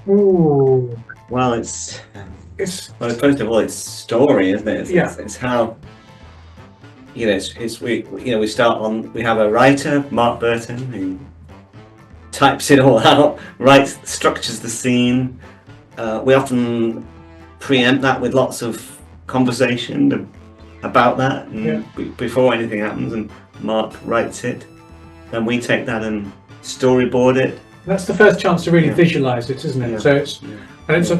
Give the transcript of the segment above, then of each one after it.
Ooh, Well, it's first of all, it's story, isn't it? It's how we have a writer, Mark Burton, who types it all out, writes, structures the scene. We often preempt that with lots of conversation about that, and before anything happens, and Mark writes it. Then we take that and storyboard it. That's the first chance to really visualize it, isn't it? So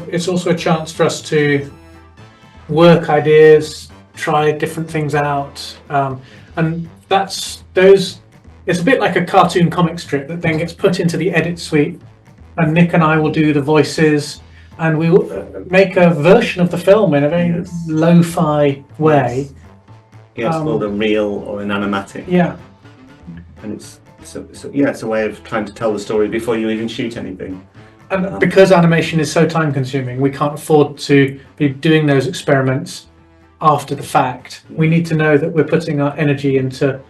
it's also a chance for us to work ideas, try different things out, and it's a bit like a cartoon comic strip that then gets put into the edit suite, and Nick and I will do the voices, and we will make a version of the film in a very lo-fi way. Yes, called a reel or an animatic. Yeah. And it's a way of trying to tell the story before you even shoot anything. And because animation is so time consuming, we can't afford to be doing those experiments after the fact. We need to know that we're putting our energy into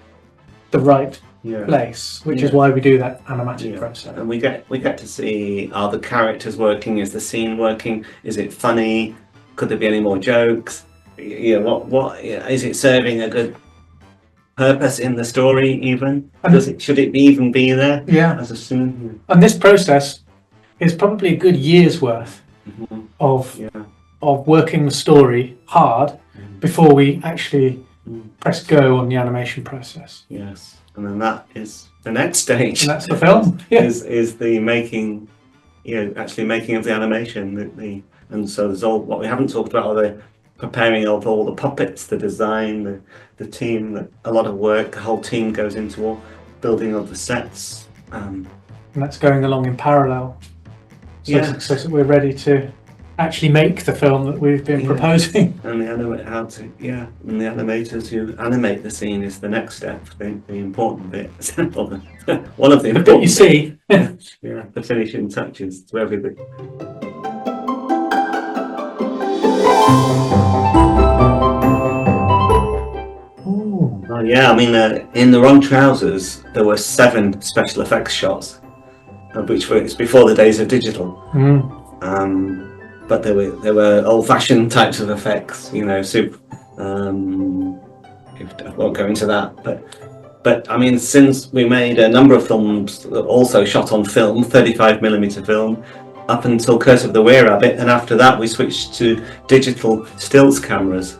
the right place, which is why we do that animatic process. And we get to see, are the characters working? Is the scene working? Is it funny? Could there be any more jokes? What is it serving a good purpose in the story? Even should it even be there? As a scene? And this process is probably a good year's worth of working the story hard before we actually press go on the animation process. Yes, and then that is the next stage. And that's the film. Is the making, actually making of the animation. And so there's all what we haven't talked about are the preparing of all the puppets, the design, the team. A lot of work. The whole team goes into all building of the sets. And that's going along in parallel. So we're ready to actually make the film that we've been proposing. And the animators who animate the scene is the next step, the important bit. One of the important bit you see. The finishing touches to everything. Oh yeah, I mean, in The Wrong Trousers, there were 7 special effects shots, which it's before the days of digital. But there were old-fashioned types of effects, I won't go into that. But I mean, since we made a number of films that also shot on film, 35mm film, up until Curse of the Were-Rabbit, and after that we switched to digital stills cameras.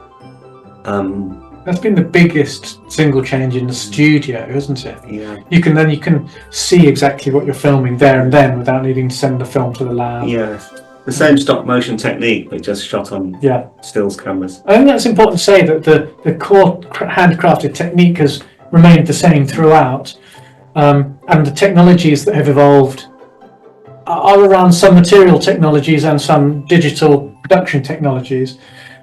That's been the biggest single change in the studio, isn't it? Yeah. You can see exactly what you're filming there and then without needing to send the film to the lab. Yes. The same stop motion technique, but just shot on stills cameras. I think that's important to say that the core handcrafted technique has remained the same throughout, and the technologies that have evolved are around some material technologies and some digital production technologies,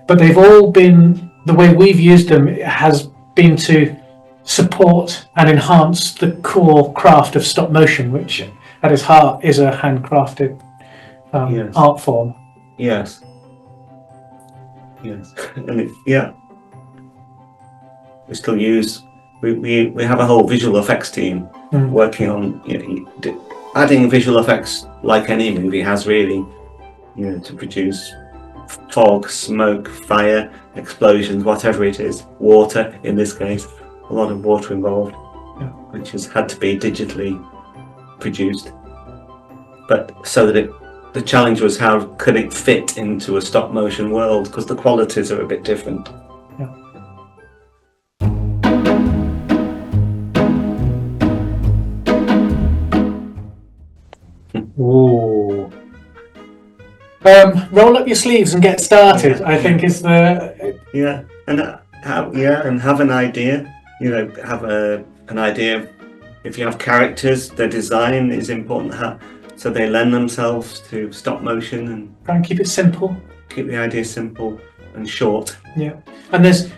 but they've all been, the way we've used them has been to support and enhance the core craft of stop motion, which at its heart is a handcrafted art form. Yes. And we still use. We have a whole visual effects team working on adding visual effects like any movie has, really. To produce fog, smoke, fire, explosions, whatever it is, water in this case, a lot of water involved, which has had to be digitally produced. But so that the challenge was how could it fit into a stop motion world, because the qualities are a bit different. Ooh. Roll up your sleeves and get started. I think is the and have an idea. Have an idea. If you have characters, their design is important. So they lend themselves to stop motion, and try and keep it simple. Keep the idea simple and short. Yeah, and there's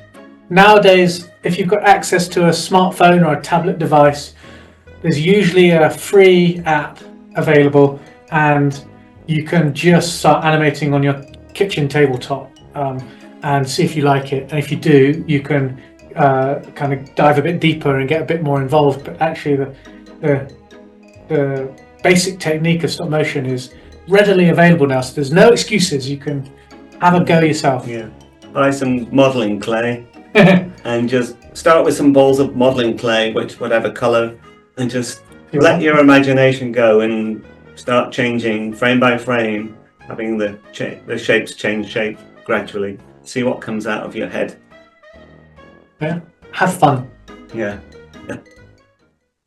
nowadays, if you've got access to a smartphone or a tablet device, there's usually a free app available, and you can just start animating on your kitchen tabletop and see if you like it. And if you do, you can kind of dive a bit deeper and get a bit more involved. But actually, the basic technique of stop motion is readily available now, so there's no excuses. You can have a go yourself. Yeah. Buy some modelling clay and just start with some balls of modelling clay, whatever colour, and just let your imagination go and start changing frame by frame, having the shapes change shape gradually. See what comes out of your head. Yeah. Have fun. Yeah.